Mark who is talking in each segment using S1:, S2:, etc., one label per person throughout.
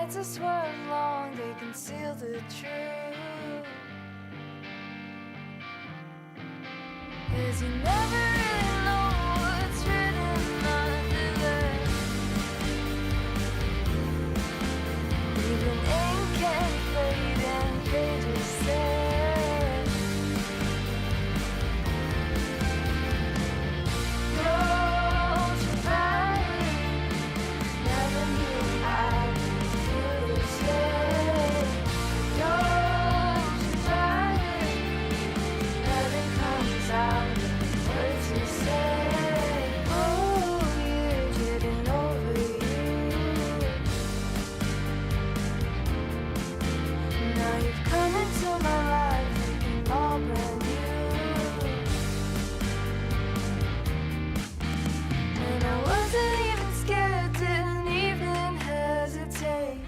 S1: answers weren't long, they conceal the truth. 'Cause you never really know what's written under there. Even ink can fade and pages stare. Close your eyes, never knew I could feel this way. Close your eyes, heaven comes out in words you say. Oh, you're getting over you. Now you've come into my life looking all brand new. And I wasn't even scared, didn't even hesitate.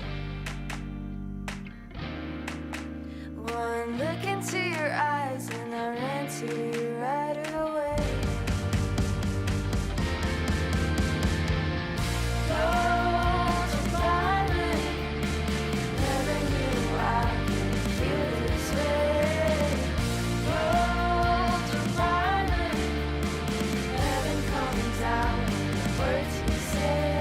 S1: One look into your eyes and I ran to you right away. Close your eyes, never knew I could feel this way. Close your eyes, heaven comes out in the words you say.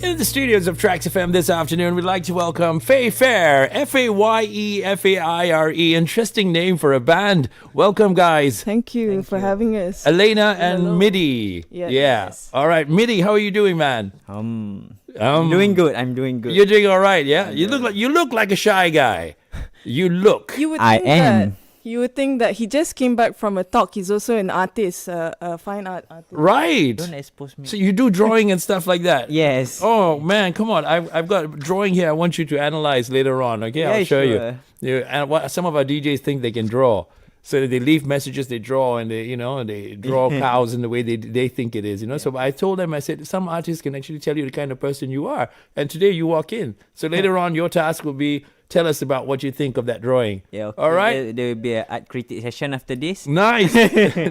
S2: In the studios of TRAXXfm this afternoon, we'd like to welcome FAYE FAIRE, FAYE FAIRE. Interesting name for a band. Welcome, guys.
S3: Thank you for having us.
S2: Elena and
S3: Hello.
S2: Midi.
S3: Yes.
S2: Yeah.
S3: Yes.
S2: All right, Midi, how are you doing, man?
S4: I'm doing good. I'm doing good.
S2: You're doing all right, yeah? You look like a shy guy. You look.
S3: You would
S4: I
S3: think
S4: am.
S3: that you would think that he just came back from a talk. He's also an artist, a fine art artist.
S2: Right.
S4: Don't expose me.
S2: So you do drawing and stuff like that?
S4: Yes.
S2: Oh man, come on! I've got a drawing here. I want you to analyze later on. Okay,
S4: Yeah,
S2: I'll show you.
S4: sure.
S2: And what some of our DJs think they can draw, so they leave messages. They draw and they draw cows in the way they think it is. So I told them, I said some artists can actually tell you the kind of person you are. And today you walk in. So later on, your task will be tell us about what you think of that drawing.
S4: Yeah. Okay.
S2: All right.
S4: There will be an art critic session after this.
S2: Nice,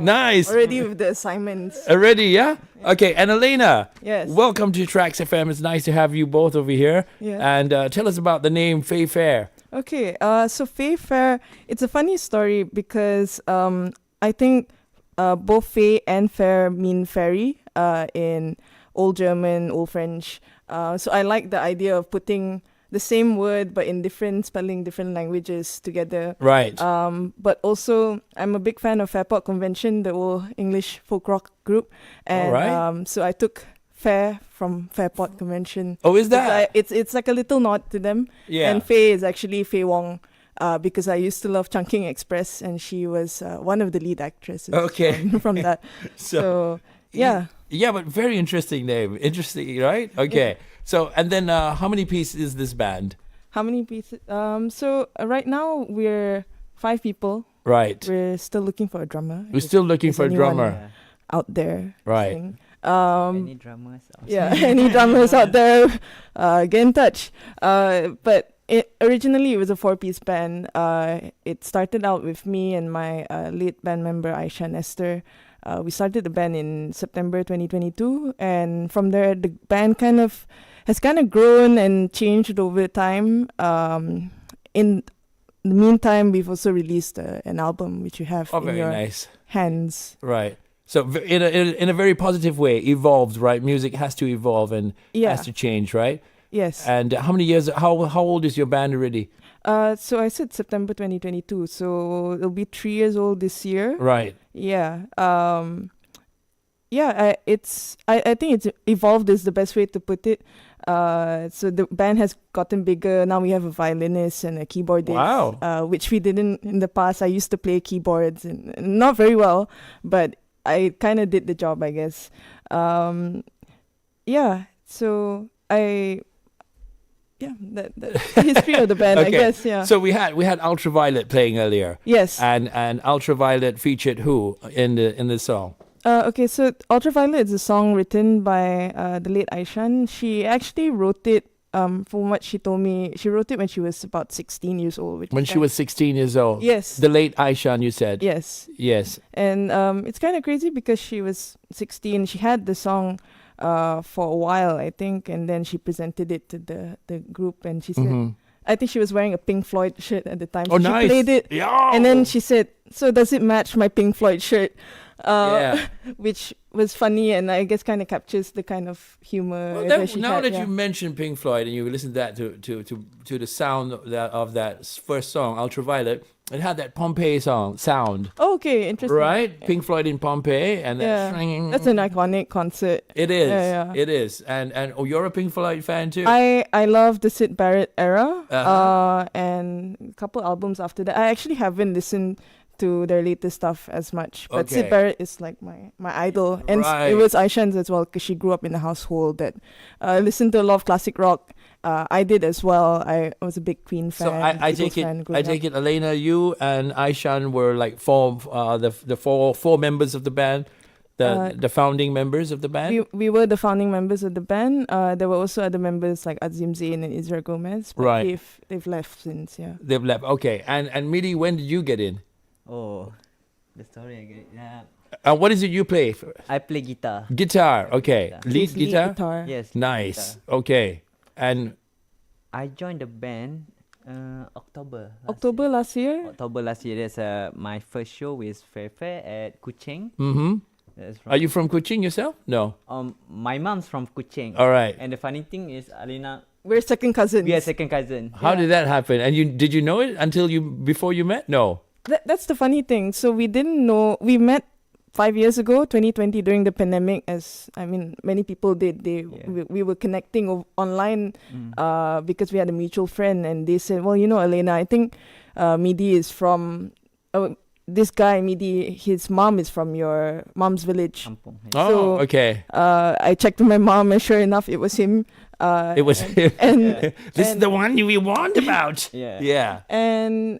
S2: nice.
S3: Already with the assignments.
S2: Already, yeah? Okay, and Elena,
S3: Yes.
S2: welcome to TRAXXfm. It's nice to have you both over here.
S3: Yeah.
S2: And tell us about the name FAYE FAIRE.
S3: Okay, so FAYE FAIRE, it's a funny story because I think both FAYE and FAIRE mean fairy in Old German, Old French. So I like the idea of putting the same word but in different spelling, different languages together.
S2: Right.
S3: But also, I'm a big fan of Fairport Convention, the old English folk rock group. And
S2: Alright.
S3: so I took Fair from Fairport Convention.
S2: Oh, is that?
S3: It's like a little nod to them.
S2: Yeah.
S3: And Faye is actually Faye Wong, because I used to love Chungking Express, and she was one of the lead actresses.
S2: Okay.
S3: From that. So yeah.
S2: Yeah, but very interesting name. Interesting, right? Okay. So, and then how many pieces is this band?
S3: How many pieces? So right now we're 5 people.
S2: Right.
S3: We're still looking for a drummer.
S2: We're still looking
S3: Is
S2: for a
S3: anyone
S2: drummer.
S3: out there.
S2: Right.
S3: sing.
S4: Any dramas?
S3: Yeah, any drummers out there, get in touch. But originally it was a 4-piece band. It started out with me and my late band member Aisha Nestor. We started the band in September 2022, and from there the band has grown and changed over time. In the meantime, we've also released an album which you have
S2: Oh,
S3: in
S2: very
S3: your
S2: nice.
S3: hands.
S2: Right. So in a very positive way, evolved, right? Music has to evolve and
S3: Yeah.
S2: has to change, right?
S3: Yes.
S2: And how many years? How old is your band already?
S3: So I said September 2022, so it'll be 3 years old this year.
S2: Right.
S3: Yeah. I think it's evolved is the best way to put it. So the band has gotten bigger. Now we have a violinist and a keyboardist.
S2: Wow.
S3: Which we didn't in the past. I used to play keyboards and not very well, but I kind of did the job, I guess. So that's the history of the band, I guess. Yeah.
S2: So we had Ultraviolet playing earlier.
S3: Yes.
S2: And Ultraviolet featured who in the song?
S3: Okay, so Ultraviolet is a song written by the late Aishan. She actually wrote it, from what she told me, she wrote it when she was about 16 years old.
S2: When she was 16 years old.
S3: Yes.
S2: The late Aishan, you said.
S3: Yes.
S2: Yes.
S3: And it's kind of crazy because she was 16. She had the song for a while, I think, and then she presented it to the group, and she said,
S2: Mhm.
S3: I think she was wearing a Pink Floyd shirt at the time.
S2: Oh,
S3: So
S2: nice.
S3: She played it,
S2: Yeah.
S3: and then she said, "So does it match my Pink Floyd shirt?"
S2: Yeah.
S3: Which was funny, and I guess kind of captures the kind of humor
S2: Well,
S3: that she
S2: now
S3: had.
S2: that
S3: yeah.
S2: you mentioned Pink Floyd and you listen to that to the sound of that first song, Ultraviolet, it had that Pompeii sound.
S3: Oh, okay, interesting.
S2: Right? Pink Floyd in Pompeii and that
S3: Yeah, that's an iconic concert.
S2: It is.
S3: Yeah.
S2: It is. And oh, you're a Pink Floyd fan too.
S3: I love the Syd Barrett era,
S2: Uh-huh.
S3: and a couple albums after that. I actually haven't listened to their latest stuff as much, but
S2: Okay.
S3: Syd Barrett is like my idol, and
S2: Right.
S3: it was Aishan's as well because she grew up in a household that listened to a lot of classic rock. I did as well. I was a big Queen fan.
S2: So I
S3: Beatles
S2: take
S3: fan
S2: it.
S3: growing
S2: I
S3: up.
S2: take it. Elena, you and Aishan were like the four members of the band, the founding members of the band.
S3: We were the founding members of the band. There were also other members like Azim Zain and Israel Gomez, but
S2: Right.
S3: they've left since. Yeah.
S2: They've left. Okay. And Midi, when did you get in?
S4: Oh, the story again. Yeah.
S2: What is it you play?
S4: I play guitar.
S2: Guitar. Okay.
S4: Guitar.
S2: Lead
S3: Please
S2: guitar.
S4: Yes.
S2: Nice.
S4: guitar.
S2: Okay. And
S4: I joined the band October.
S3: Last year.
S4: October last year. That's my first show with FAYE FAIRE at Kuching.
S2: mm-hmm.
S4: That's
S2: Are you from Kuching yourself? No.
S4: My mom's from Kuching.
S2: All right.
S4: And the funny thing is, Alina,
S3: We're second cousins.
S4: we are second cousin.
S2: How did that happen? And did you know it before you met? No.
S3: That's the funny thing. So we didn't know. We met 5 years ago, 2020, during the pandemic. As I mean, many people did. We were connecting online because we had a mutual friend, and they said, "Well, you know, Elena, I think Midi is from this guy. Midi, his mom is from your mom's village."
S4: Kampung.
S2: Oh,
S3: So,
S2: okay.
S3: I checked with my mom, and sure enough, it was him.
S2: It was him.
S3: And
S2: This is the one we warned about.
S4: Yeah.
S2: Yeah.
S3: and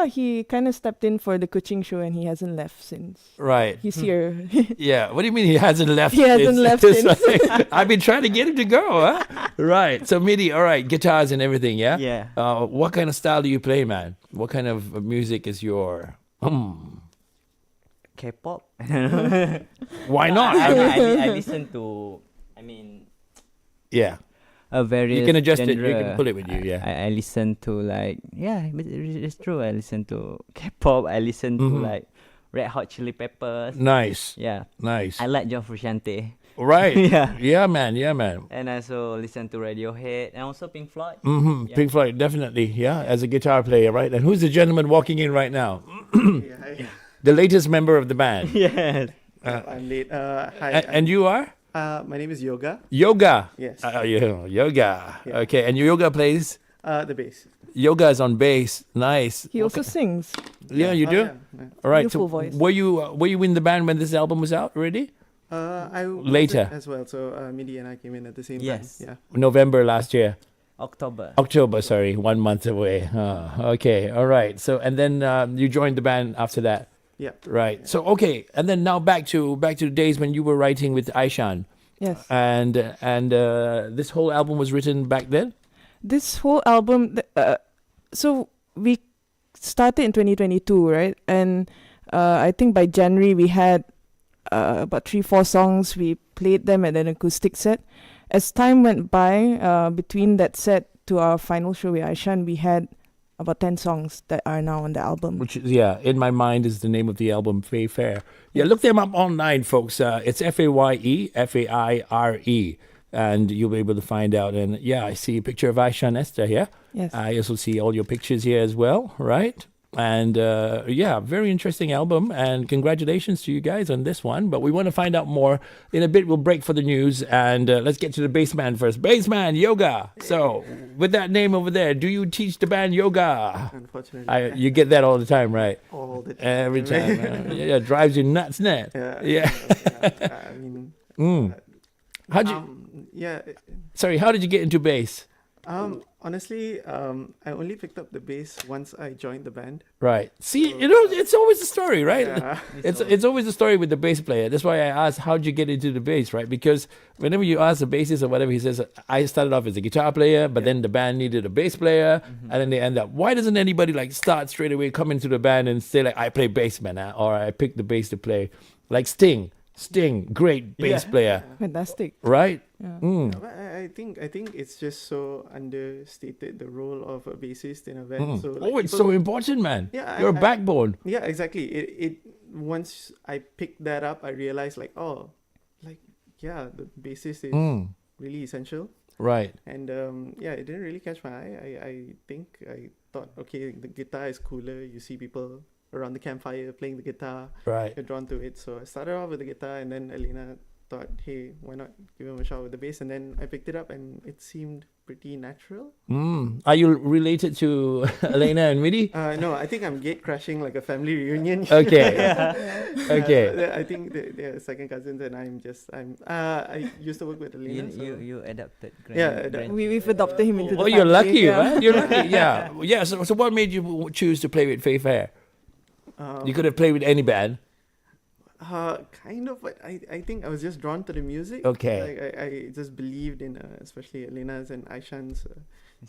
S3: he kind of stepped in for the Kuching show, and he hasn't left since.
S2: Right.
S3: He's here.
S2: Yeah. What do you mean he hasn't left?
S3: He hasn't left
S2: It's
S3: since.
S2: like, I've been trying to get him to go, huh? Right. So Midi, all right, guitars and everything, yeah?
S4: Yeah.
S2: What kind of style do you play, man? What kind of music is your
S4: K-pop.
S2: Why not?
S4: I listen to. I mean,
S2: Yeah.
S4: a very.
S2: You can adjust it. You can pull it with you, yeah.
S4: I listen to like but it's true. I listen to K-pop. I listen to like Red Hot Chili Peppers.
S2: Nice.
S4: Yeah.
S2: Nice.
S4: I like John Frusciante.
S2: Right.
S4: Yeah.
S2: Yeah, man. Yeah, man.
S4: And I also listen to Radiohead and also Pink Floyd.
S2: Mm-hmm.
S4: Yeah.
S2: Pink Floyd, definitely. Yeah, as a guitar player, right? And who's the gentleman walking in right now? The latest member of the band.
S4: Yes.
S5: I'm late. Hi.
S2: And you are?
S5: My name is Yoga.
S2: Yoga.
S5: Yes.
S2: Yoga.
S5: Yeah.
S2: Okay, and yoga plays?
S5: The bass.
S2: Yoga is on bass. Nice.
S3: He also sings.
S2: Yeah, you
S5: Oh,
S2: do?
S5: yeah.
S2: All right.
S3: Beautiful
S2: So
S3: voice.
S2: were you in the band when this album was out already?
S5: I was
S2: Later.
S5: as well. So Midi and I came in at the same
S4: Yes.
S5: time.
S2: November last year.
S4: October.
S2: Sorry, 1 month away. Okay, all right. So and then you joined the band after that,
S5: Yeah.
S2: right? So okay, and then now back to the days when you were writing with Aishan,
S3: Yes.
S2: and this whole album was written back then.
S3: This whole album, so we started in 2022, right? And I think by January we had about 3-4 songs. We played them at an acoustic set. As time went by, between that set to our final show with Aishan, we had about 10 songs that are now on the album.
S2: Which is, in my mind is the name of the album, FAYE FAIRE. Yeah, look them up online, folks. It's FAYE FAIRE, and you'll be able to find out. And yeah, I see a picture of Aishan Esther here.
S3: Yes.
S2: I also see all your pictures here as well, right? And very interesting album. And congratulations to you guys on this one. But we want to find out more. In a bit, we'll break for the news. And let's get to the bassman first. Bassman, yoga. So, with that name over there, do you teach the band yoga?
S5: Unfortunately.
S2: You get that all the time, right?
S5: All the time.
S2: Every time. Yeah, drives you nuts, net.
S5: Yeah.
S2: Mm. How'd you?
S5: Yeah.
S2: Sorry, how did you get into bass?
S5: Honestly, I only picked up the bass once I joined the band.
S2: Right. See, it's always a story, right?
S5: Yeah.
S2: It's always a story with the bass player. That's why I asked, how'd you get into the bass, right? Because whenever you ask the bassist or whatever, he says, I started off as a guitar player, but then the band needed a bass player, and then they end up. Why doesn't anybody like start straight away, come into the band and say like, I play bass, man, or I picked the bass to play, like Sting, great bass player,
S3: Fantastic.
S2: right?
S3: Yeah.
S5: But I think it's just so understated, the role of a bassist in a band. So like,
S2: Oh, it's
S5: people-
S2: so important, man.
S5: Yeah,
S2: You're a
S5: I-
S2: backbone.
S5: Yeah, exactly. It once I picked that up, I realized like, oh, like yeah, the bassist is really essential.
S2: Right.
S5: And yeah, it didn't really catch my eye. I think I thought, okay, the guitar is cooler. You see people around the campfire playing the guitar,
S2: Right.
S5: you're drawn to it. So I started off with the guitar, and then Elena thought, hey, why not give him a shot with the bass? And then I picked it up, and it seemed pretty natural.
S2: Are you related to Elena and Midi?
S5: No, I think I'm gate crashing like a family reunion.
S2: Okay. Okay.
S5: I think they're second cousins, and I used to work with Elena.
S4: You adapted.
S5: Yeah,
S3: We've adopted him into the
S2: Oh, you're
S3: family,
S2: lucky,
S3: yeah.
S2: right? You're lucky. Yeah. Yeah. So what made you choose to play with FAYE FAIRE? You could have played with any band.
S5: Kind of, but I think I was just drawn to the music.
S2: Okay.
S5: Like I just believed in, especially Elena's and Aishan's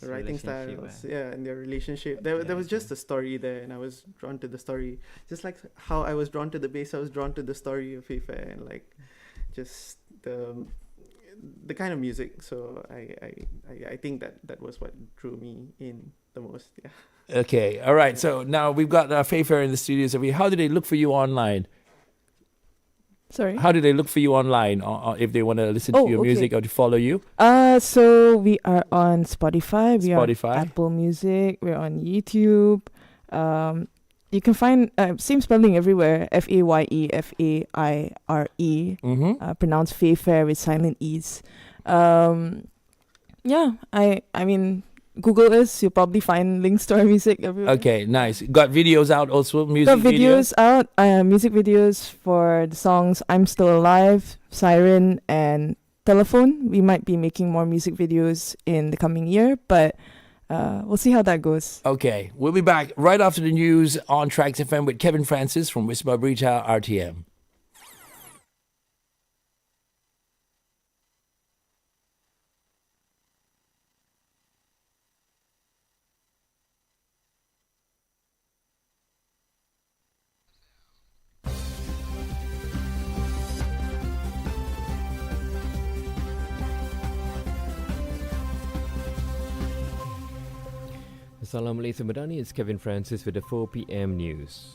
S5: writing styles. Yeah, and their relationship. There was just a story there, and I was drawn to the story. Just like how I was drawn to the bass, I was drawn to the story of FAYE FAIRE, and like just the kind of music. So I think that was what drew me in the most. Yeah.
S2: Okay. All right. So now we've got FAYE FAIRE in the studios. How do they look for you online?
S3: Sorry.
S2: How do they look for you online, or if they want to listen
S3: Oh,
S2: to your
S3: okay.
S2: music or to follow you?
S3: So we are on Spotify. We are
S2: Spotify.
S3: on Apple Music. We're on YouTube. You can find same spelling everywhere. FAYE FAIRE. Pronounced FAYE FAIRE with silent e's. Yeah. I mean, Google us. You'll probably find links to our music everywhere.
S2: Okay. Nice. Got videos out also. Music
S3: Got videos out, music videos for the songs I'm Still Alive, Siren, and Telephone. We might be making more music videos in the coming year, but we'll see how that goes.
S2: Okay. We'll be back right after the news on TRAXXfm with Kevin Francis from Wisma Berita RTM.
S6: Assalamualaikum Madani, it's Kevin Francis with the 4 p.m. news.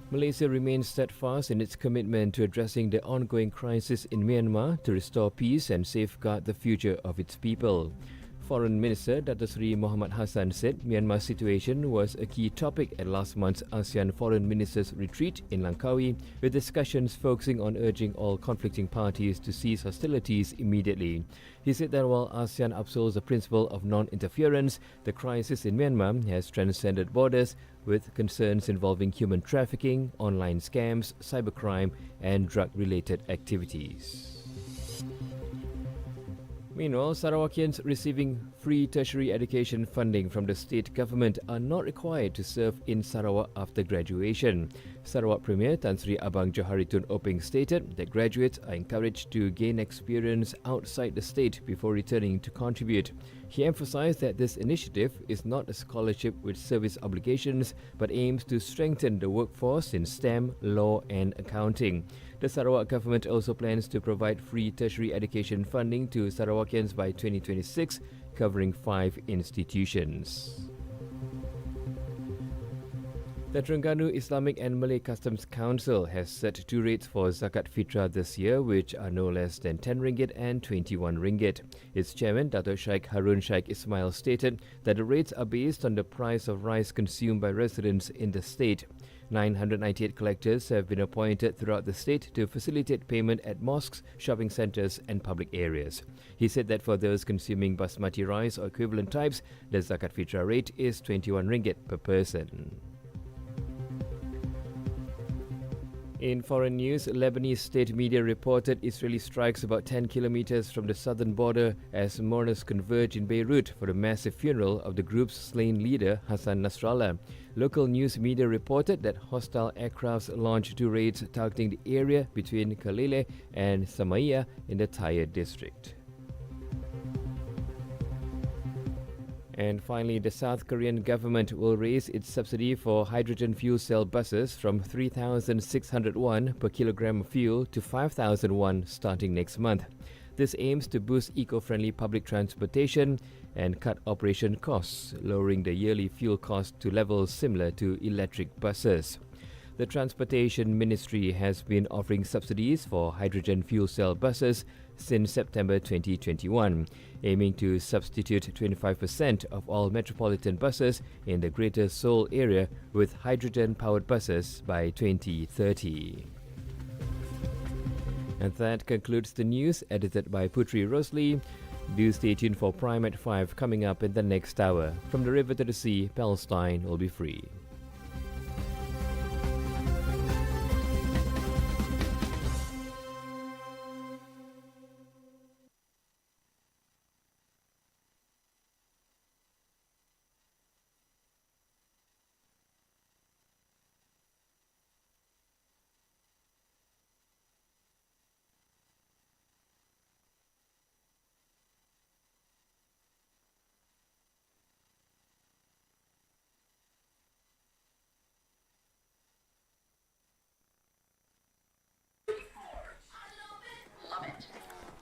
S6: Malaysia remains steadfast in its commitment to addressing the ongoing crisis in Myanmar to restore peace and safeguard the future of its people. Foreign Minister Dato Sri Muhammad Hassan said Myanmar's situation was a key topic at last month's ASEAN Foreign Ministers Retreat in Langkawi, with discussions focusing on urging all conflicting parties to cease hostilities immediately. He said that while ASEAN upholds the principle of non-interference, the crisis in Myanmar has transcended borders, with concerns involving human trafficking, online scams, cybercrime, and drug-related activities. Meanwhile, Sarawakians receiving free tertiary education funding from the state government are not required to serve in Sarawak after graduation. Sarawak Premier Tan Sri Abang Joharitun Oping stated that graduates are encouraged to gain experience outside the state before returning to contribute. He emphasized that this initiative is not a scholarship with service obligations, but aims to strengthen the workforce in STEM, law and accounting. The Sarawak government also plans to provide free tertiary education funding to Sarawakians by 2026, covering 5 institutions. The Terengganu Islamic and Malay Customs Council has set 2 rates for Zakat Fitrah this year, which are no less than RM10 and RM21. Its chairman, Dato' Shaikh Harun Shaikh Ismail, stated that the rates are based on the price of rice consumed by residents in the state. 998 collectors have been appointed throughout the state to facilitate payment at mosques, shopping centres and public areas. He said that for those consuming basmati rice or equivalent types, the Zakat Fitrah rate is RM21 per person. In foreign news, Lebanese state media reported Israeli strikes about 10 kilometers from the southern border as mourners converge in Beirut for the massive funeral of the group's slain leader Hassan Nasrallah. Local news media reported that hostile aircrafts launched 2 raids targeting the area between Khalile and Samaya in the Tyre district. And finally, the South Korean government will raise its subsidy for hydrogen fuel cell buses from 3,600 won per kilogram of fuel to 5,000 won starting next month. This aims to boost eco-friendly public transportation and cut operation costs, lowering the yearly fuel cost to levels similar to electric buses. The Transportation Ministry has been offering subsidies for hydrogen fuel cell buses since September 2021, aiming to substitute 25% of all metropolitan buses in the Greater Seoul area with hydrogen-powered buses by 2030. And that concludes the news edited by Putri Rosli. Do stay tuned for Prime at 5 coming up in the next hour. From the river to the sea, Palestine will be free.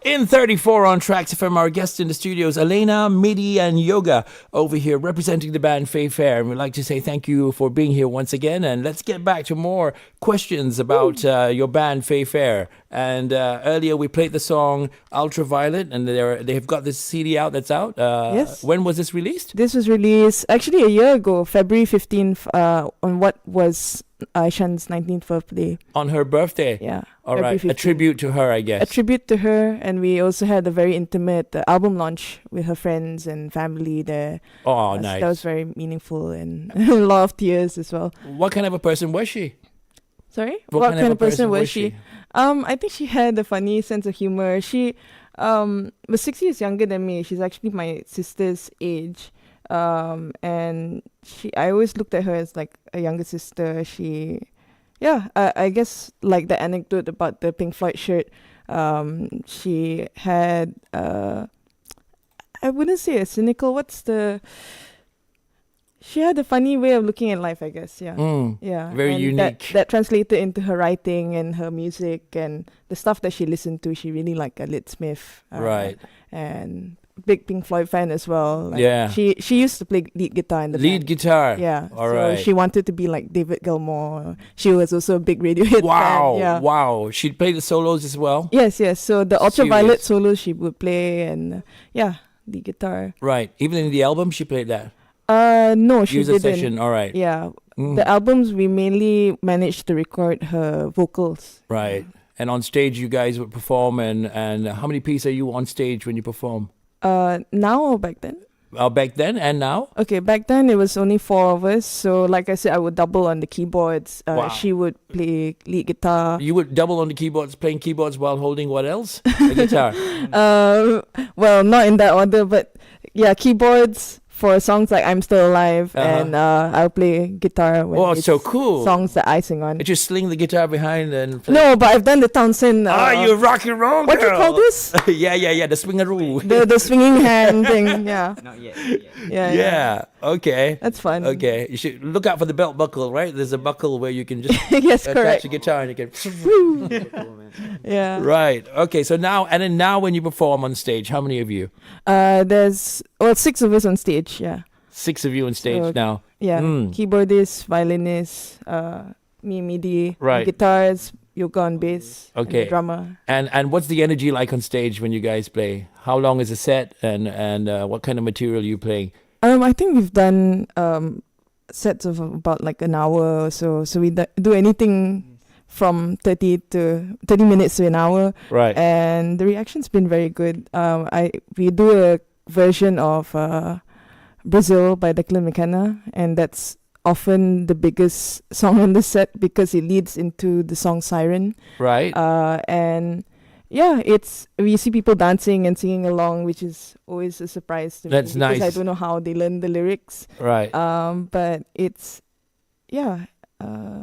S2: In 34 on TRAXXfm, our guests in the studios, Elena, Midi, and Yoga over here representing the band FAYE FAIRE. And we'd like to say thank you for being here once again. And let's get back to more questions about your band FAYE FAIRE. And earlier we played the song Ultraviolet, and they've got this CD out that's out.
S3: Yes.
S2: When was this released?
S3: This was released actually a year ago, February 15th, on what was Aishan's 19th birthday.
S2: On her birthday?
S3: Yeah.
S2: All right.
S3: February
S2: A tribute to her, I guess.
S3: A tribute to her, and we also had a very intimate album launch with her friends and family there.
S2: Oh,
S3: So
S2: nice.
S3: that was very meaningful and a lot of tears as well.
S2: What kind of a person was she?
S3: Sorry?
S2: What kind of a person was she?
S3: I think she had a funny sense of humor. She was 6 years younger than me. She's actually my sister's age. And I always looked at her as like a younger sister. I guess like the anecdote about the Pink Floyd shirt, she had, I wouldn't say a cynical, she had a funny way of looking at life, I guess. Yeah. Yeah.
S2: Very
S3: and
S2: unique.
S3: That translated into her writing and her music and the stuff that she listened to. She really liked Elliott Smith.
S2: Right.
S3: And big Pink Floyd fan as well. Like,
S2: Yeah.
S3: She used to play lead guitar in the
S2: Lead
S3: band.
S2: guitar.
S3: Yeah.
S2: All
S3: so
S2: right.
S3: she wanted to be like David Gilmour. She was also a big Radiohead
S2: Wow.
S3: fan. Yeah.
S2: Wow. She'd play the solos as well?
S3: Yes. So the Ultraviolet
S2: Serious.
S3: solos she would play and lead guitar.
S2: Right. Even in the album, she played that?
S3: No, she
S2: User
S3: didn't.
S2: session. All right.
S3: Yeah.
S2: Mm.
S3: The albums we mainly managed to record her vocals.
S2: Right. And on stage, you guys would perform. And how many pieces are you on stage when you perform?
S3: Now or back then?
S2: Back then and now?
S3: Okay, back then it was only 4 of us. So like I said, I would double on the keyboards.
S2: Wow.
S3: She would play lead guitar.
S2: You would double on the keyboards, playing keyboards while holding what else? A guitar.
S3: Well, not in that order, but yeah, keyboards for songs like I'm Still Alive, and I'll play guitar when
S2: Oh, it's so
S3: it's
S2: cool.
S3: songs that I sing on.
S2: You just sling the guitar behind and play.
S3: No, but I've done the Townsend.
S2: you rock and roll
S3: what do you
S2: girl.
S3: call this?
S2: yeah, the swingaroo.
S3: The swinging hand thing. Yeah.
S4: Not yet.
S2: Yeah. Okay.
S3: That's fun.
S2: Okay. You should look out for the belt buckle, right? There's a buckle where you can just
S3: Yes,
S2: attach
S3: correct.
S2: the guitar and you can.
S3: Yeah.
S2: Right. Okay. So now when you perform on stage, how many of you?
S3: There's 6 of us on stage. Yeah.
S2: 6 of you on stage
S3: So,
S2: now.
S3: Yeah.
S2: Mm.
S3: Keyboardist, violinist, me MIDI,
S2: Right.
S3: guitars, Yoga on bass, and
S2: Okay.
S3: the drummer.
S2: And what's the energy like on stage when you guys play? How long is a set, and what kind of material are you playing?
S3: I think we've done sets of about like an hour or so. So we do anything from 30 minutes to an hour,
S2: Right.
S3: and the reaction's been very good. We do a version of Brazil by Declan McKenna, and that's often the biggest song on the set because it leads into the song Siren.
S2: Right.
S3: And yeah, we see people dancing and singing along, which is always a surprise to
S2: That's
S3: me because I
S2: nice.
S3: don't know how they learn the lyrics.
S2: Right.
S3: But it's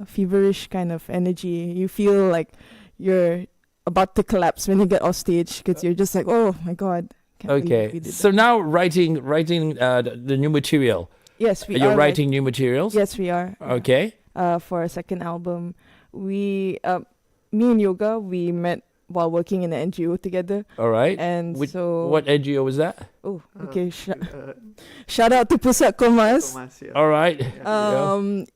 S3: feverish kind of energy. You feel like you're about to collapse when you get off stage because you're just like, oh my god. Can't believe we
S2: Okay.
S3: did
S2: So
S3: that.
S2: now writing the new material.
S3: Yes, we
S2: You're
S3: are
S2: writing new materials.
S3: Yes, we are. Yeah.
S2: Okay.
S3: For our second album, me and Yoga, we met while working in an NGO together,
S2: All right.
S3: and so
S2: What NGO was that?
S3: Oh, okay. Shout out to Pusat Komas.
S5: Thomas, yeah.
S2: All right.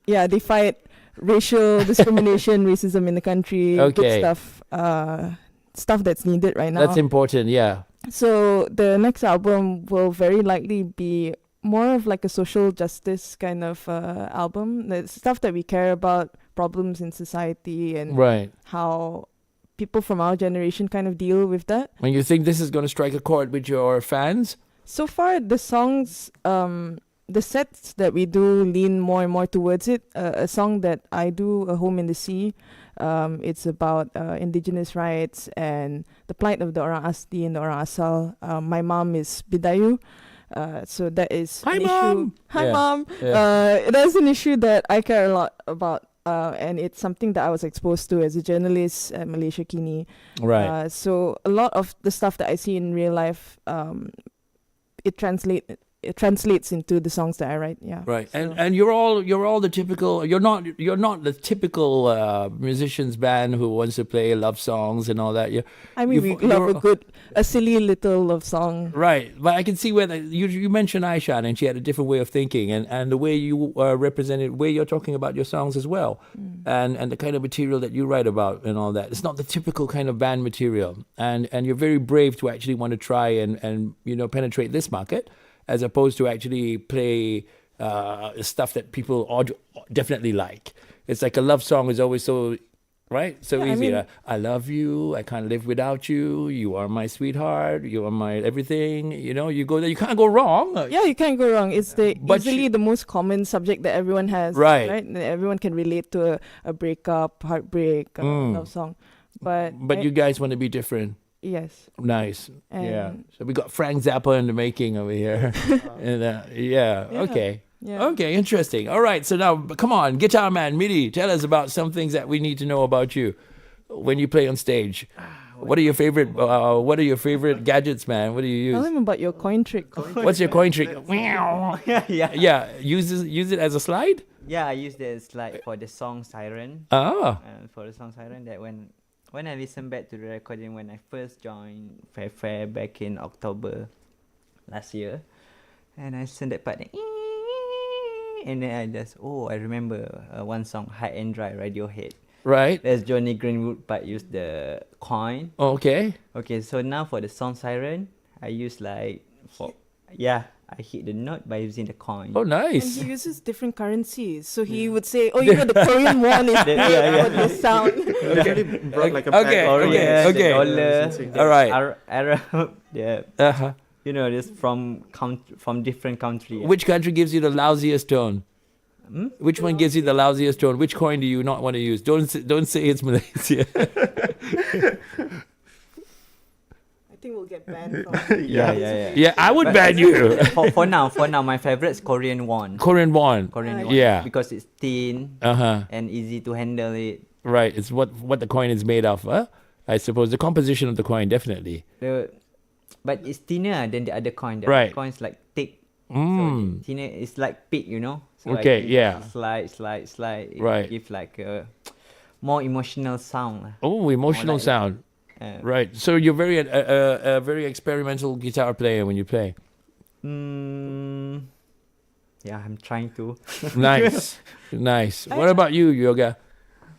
S3: Yeah, they fight racial discrimination, racism in the country.
S2: Okay.
S3: Good stuff. Stuff that's needed right now.
S2: That's important. Yeah.
S3: So the next album will very likely be more of like a social justice kind of album. The stuff that we care about, problems in society, and
S2: Right.
S3: how people from our generation kind of deal with that.
S2: When you think this is going to strike a chord with your fans?
S3: So far, the songs, the sets that we do lean more and more towards it. A song that I do, A Home in the Sea, it's about indigenous rights and the plight of the Orang Asli and the Orang Asal. My mom is Bidayu. So that is
S2: Hi,
S3: an
S2: Mom!
S3: issue. Hi,
S2: Yeah.
S3: Mom!
S2: Yeah.
S3: That's an issue that I care a lot about. And it's something that I was exposed to as a journalist at Malaysia Kini.
S2: Right.
S3: So a lot of the stuff that I see in real life, it translates into the songs that I write. Yeah.
S2: Right.
S3: So-
S2: And you're all the typical. You're not the typical musicians band who wants to play love songs and all that.
S3: I mean, we love
S2: you're-
S3: a silly little love song.
S2: Right, but I can see where you mentioned Aisha, and she had a different way of thinking, and the way you represented, where you're talking about your songs as well, and the kind of material that you write about and all that. It's not the typical kind of band material, and you're very brave to actually want to try and penetrate this market, as opposed to actually play stuff that people definitely like. It's like a love song is always so. Right? So
S3: Yeah, I
S2: easy.
S3: mean-
S2: I love you. I can't live without you. You are my sweetheart. You are my everything. You go there. You can't go wrong.
S3: Yeah, you can't go wrong. It's
S2: But
S3: easily the most common subject that everyone has.
S2: Right.
S3: Right. That everyone can relate to a breakup, heartbreak, love song. But
S2: you guys want to be different.
S3: yes.
S2: Nice.
S3: And
S2: Yeah. So we got Frank Zappa in the making over here. And
S3: Yeah.
S2: Okay.
S3: Yeah.
S2: Okay, interesting. All right, so now, come on, Guitar Man, Midi, tell us about some things that we need to know about you when you play on stage. What are your favorite gadgets, man? What do you
S3: Tell
S2: use?
S3: him about your coin trick.
S2: What's your coin trick?
S4: yeah.
S2: Yeah, use it as a slide?
S4: Yeah, I use the slide for the song Siren.
S2: Ah,
S4: For the song Siren, that when I listen back to the recording when I first joined FAYE FAIRE back in October last year, and I listen that part, and then I remember one song, High and Dry, Radiohead.
S2: right.
S4: There's Johnny Greenwood part use the coin.
S2: Okay.
S4: Okay, so now for the song Siren, I use I hit the note by using the coin.
S2: Oh,
S3: And
S2: nice.
S3: he uses different currencies. So he would say, oh, the Korean won is good for this sound.
S5: Literally brought like a
S2: Okay,
S5: bag of
S2: okay,
S5: coins.
S2: okay.
S5: Yeah,
S2: All right.
S4: Arab,
S2: Uh-huh.
S4: just from different country.
S2: Which country gives you the lousiest tone? Which one gives you the lousiest tone? Which coin do you not want to use? Don't say it's Malaysia.
S3: I think we'll get banned from
S4: Yeah.
S2: Yeah, I would ban you.
S4: for now, my favorite is Korean won.
S2: Korean won.
S4: Korean won.
S2: Yeah.
S4: Because it's thin
S2: Uh-huh.
S4: and easy to handle it.
S2: Right. It's what the coin is made of, huh? I suppose the composition of the coin, definitely.
S4: But it's thinner than the other coin. The
S2: Right.
S4: other coin's like thick.
S2: Mm.
S4: So thinner, it's like pig, So
S2: Okay, yeah.
S4: Slide. It
S2: Right.
S4: give like a more emotional sound.
S2: Oh, emotional
S4: like-
S2: sound. Right. So you're a very experimental guitar player when you play.
S4: Yeah, I'm trying to.
S2: Nice. Nice. What about you, Yoga?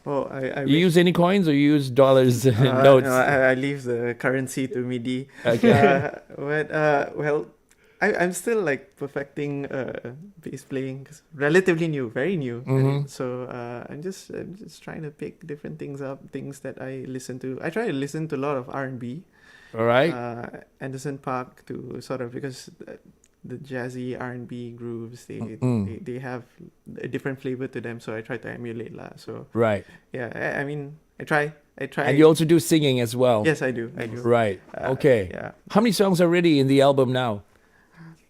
S5: Oh, I
S2: You use any coins or you use dollars and notes?
S5: No, I leave the currency to MIDI.
S2: Okay.
S5: Well, I'm still like perfecting bass playing. 'Cause relatively new, very new.
S2: Mhm.
S5: So I'm just trying to pick different things up, things that I listen to. I try to listen to a lot of R&B,
S2: All right.
S5: Anderson .Paak to sort of because the jazzy R&B grooves.
S2: Mm.
S5: They have a different flavor to them, so I try to emulate lah. So
S2: Right.
S5: yeah, I mean, I try.
S2: And you also do singing as well.
S5: Yes, I do. I do.
S2: Right. Okay.
S5: Yeah.
S2: How many songs are already in the album now?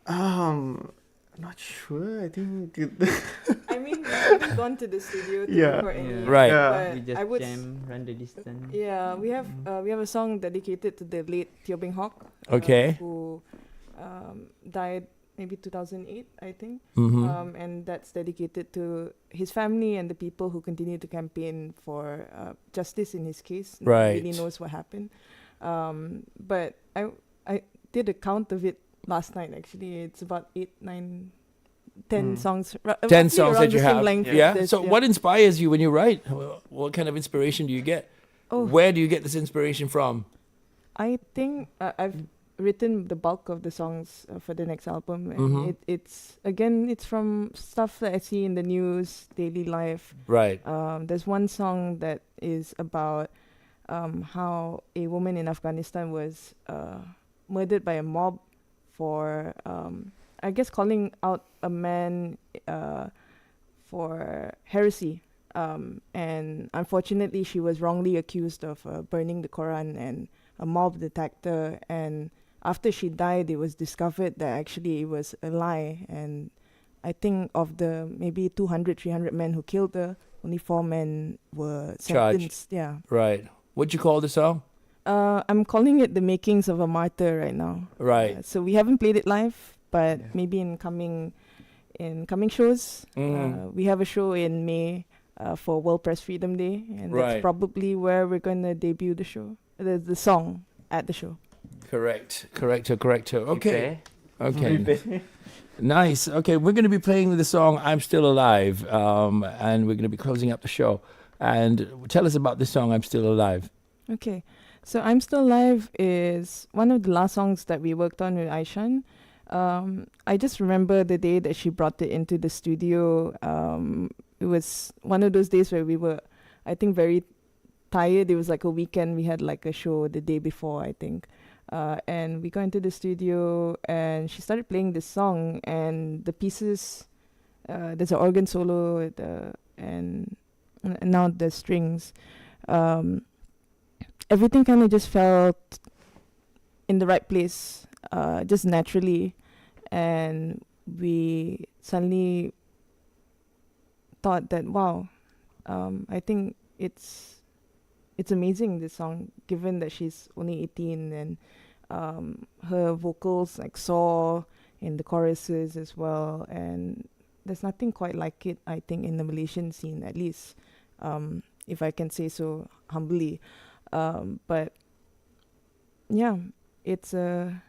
S5: I'm not sure. I think.
S3: I mean, we haven't gone to the studio to
S5: Yeah.
S3: record any.
S4: Yeah.
S2: Right.
S5: Yeah.
S3: But
S4: We just
S3: I would
S4: jam, run the distance.
S3: Yeah, we have a song dedicated to the late Teo Beng Hock.
S2: Okay.
S3: Who died maybe 2008, I think.
S2: Mm-hmm.
S3: And that's dedicated to his family and the people who continue to campaign for justice in his case. No one really
S2: Right.
S3: knows what happened. But I did a count of it last night. Actually, it's about 8, 9, 10 songs.
S2: 10 songs that you have.
S3: Length
S2: Yeah.
S3: as this,
S2: So what inspires you when you write? What kind of inspiration do you get?
S3: Oh.
S2: Where do you get this inspiration from?
S3: I think I've written the bulk of the songs for the next album, and
S2: Mhm.
S3: it's from stuff that I see in the news, daily life.
S2: Right.
S3: There's one song that is about how a woman in Afghanistan was murdered by a mob for I guess calling out a man for heresy. And unfortunately, she was wrongly accused of burning the Quran, and a mob attacked her. And after she died, it was discovered that actually it was a lie. And I think of the maybe 200, 300 men who killed her, only 4 men were
S2: Charged.
S3: sentenced. Yeah.
S2: Right. What'd you call the song?
S3: I'm calling it The Makings of a Martyr right now.
S2: Right.
S3: So we haven't played it live, but
S4: Yeah.
S3: maybe in coming shows.
S2: Mm.
S3: We have a show in May for World Press Freedom Day, and
S2: Right.
S3: that's probably where we're gonna debut the show, the song at the show.
S2: Correct. Okay. Okay.
S4: Prepare.
S2: Nice. Okay, we're going to be playing the song "I'm Still Alive," and we're going to be closing up the show. And tell us about this song "I'm Still Alive."
S3: Okay, so I'm Still Alive is one of the last songs that we worked on with Aishan. I just remember the day that she brought it into the studio. It was one of those days where we were, I think, very tired. It was like a weekend. We had like a show the day before, I think. And we got into the studio and she started playing this song, and the pieces, there's an organ solo and now the strings. Everything kind of just felt in the right place, just naturally. And we suddenly thought that, wow, I think it's amazing, this song, given that she's only 18, and her vocals like soar in the choruses as well, and there's nothing quite like it, I think, in the Malaysian scene, at least, if I can say so humbly. But yeah, it's an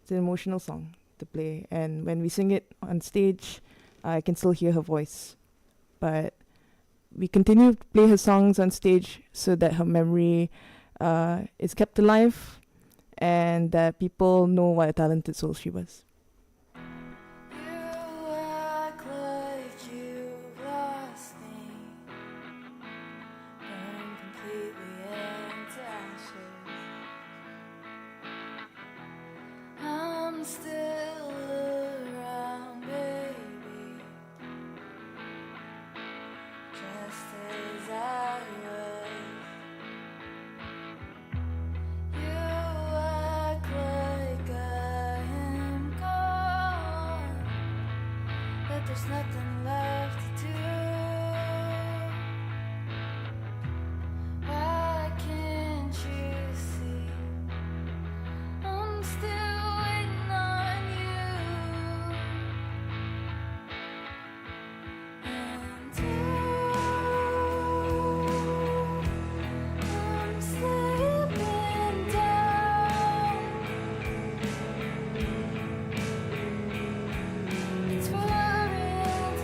S3: emotional song to play, and when we sing it on stage, I can still hear her voice. But we continue to play her songs on stage so that her memory is kept alive and that people know what a talented soul she was.
S1: You act like you've lost me, burned completely into ashes. I'm still around, baby, just as I was. You act like I am gone, but there's nothing left to do. Why can't you see I'm still waiting on you? And I'm sleeping down. It's pouring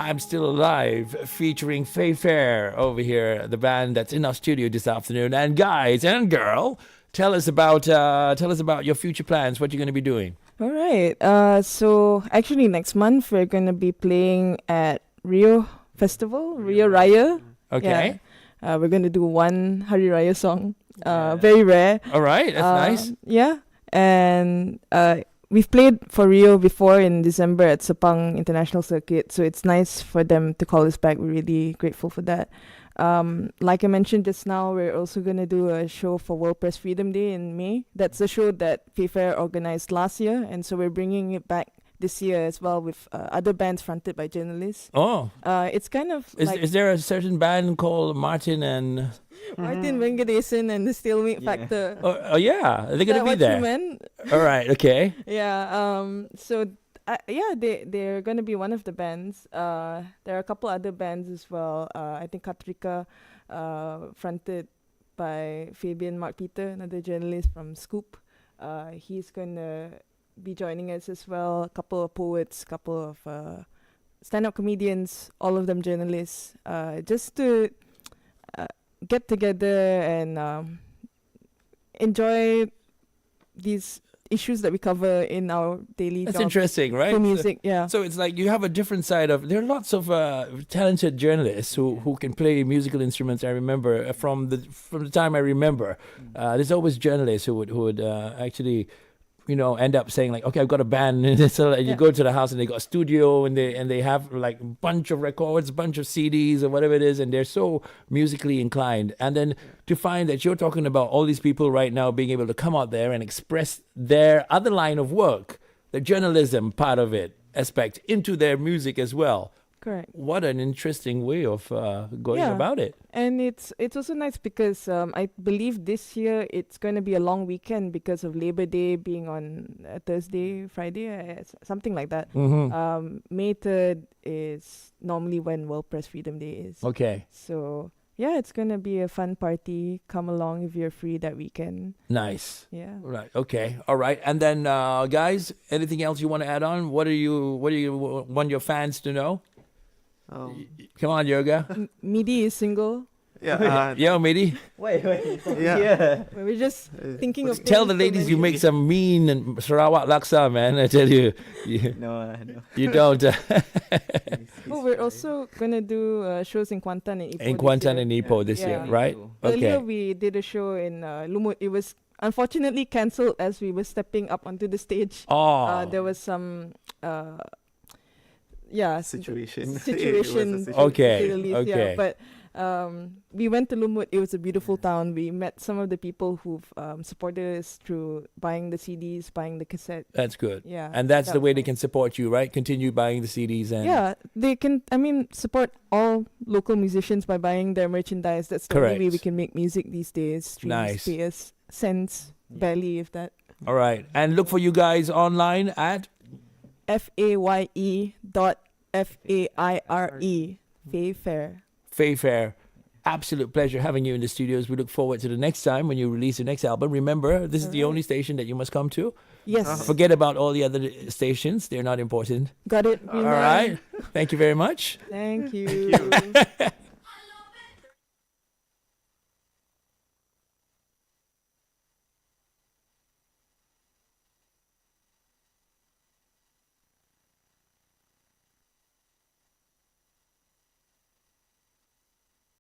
S2: I'm Still Alive, featuring FAYE FAIRE over here, the band that's in our studio this afternoon. And guys and girl, tell us about your future plans, what you're going to be doing.
S3: All right. So actually next month we're gonna be playing at Rio Festival, Rio Raya.
S2: Okay.
S3: Yeah. We're gonna do one Hari Raya song. Very rare.
S2: All right, that's nice.
S3: Yeah. And we've played for Rio before in December at Sepang International Circuit, so it's nice for them to call us back. We're really grateful for that. Like I mentioned just now, we're also going to do a show for World Press Freedom Day in May. That's a show that FAYE FAIRE organized last year, and so we're bringing it back this year as well with other bands fronted by journalists.
S2: Oh.
S3: It's kind of
S2: Is there a certain band called Martin and...
S3: Martin Vengadesan and the Stalemate Factor.
S2: Oh yeah, they're going to be
S3: What
S2: there.
S3: you meant?
S2: All right, okay.
S3: Yeah. So they're gonna be one of the bands. There are a couple other bands as well. I think Katrika, fronted by Fabian Mark Peter, another journalist from Scoop. He's gonna be joining us as well. A couple of poets, couple of stand-up comedians, all of them journalists. Just to get together and enjoy these issues that we cover in our daily
S2: That's
S3: job
S2: interesting, right?
S3: for music. Yeah.
S2: So it's like you have a different side of. There are lots of talented journalists who can play musical instruments. I remember from the time I remember, there's always journalists who would actually, end up saying like, okay, I've got a band, and so you go to the house and they got a studio and they have like a bunch of records, bunch of CDs or whatever it is, and they're so musically inclined. And then to find that you're talking about all these people right now being able to come out there and express their other line of work, the journalism part of it aspect, into their music as well.
S3: Correct.
S2: What an interesting way of going about it.
S3: And it's also nice because I believe this year it's going to be a long weekend because of Labor Day being on Thursday, Friday, something like that.
S2: Mm-hmm.
S3: May 3rd is normally when World Press Freedom Day is.
S2: Okay.
S3: So yeah, it's going to be a fun party. Come along if you're free that weekend.
S2: Nice.
S3: Yeah.
S2: Right. Okay. All right. And then, guys, anything else you want to add on? What do you want your fans to know? Come on, Yoga.
S3: Midi is single.
S5: Yeah.
S2: Yo, Midi.
S4: Wait.
S5: Yeah.
S3: We're just thinking of
S2: Tell the
S3: things to
S2: ladies you
S3: mention.
S2: make some mean and Sarawak laksa, man. I tell you.
S4: No.
S2: You don't.
S3: Oh, we're also gonna do shows in Kuantan and Ipoh.
S2: In Kuantan and Ipoh this
S3: Yeah.
S2: year, right?
S3: Earlier
S2: Okay.
S3: we did a show in Lumut. It was unfortunately cancelled as we were stepping up onto the stage.
S2: Oh.
S3: There was some
S5: Situation.
S3: situation.
S2: Okay,
S3: to say the least,
S2: okay.
S3: Yeah. But we went to Lumut. It was a beautiful town. We met some of the people who've supported us through buying the CDs, buying the cassette.
S2: That's good.
S3: Yeah.
S2: And that's
S3: that
S2: the way
S3: was
S2: they
S3: nice.
S2: can support you, right? Continue buying the CDs and
S3: Yeah, they can. I mean, support all local musicians by buying their merchandise. That's the only way
S2: Correct.
S3: we can make music these days. Streams
S2: Nice.
S3: pay us cents, barely if that.
S2: All right. And look for you guys online at
S3: FAYE.FAIRE. FAYE FAIRE.
S2: FAYE FAIRE. Absolute pleasure having you in the studios. We look forward to the next time when you release the next album. Remember, this is the only station that you must come to.
S3: Yes.
S2: Forget about all the other stations. They're not important.
S3: Got it.
S2: All right. Thank you very much.
S3: Thank you.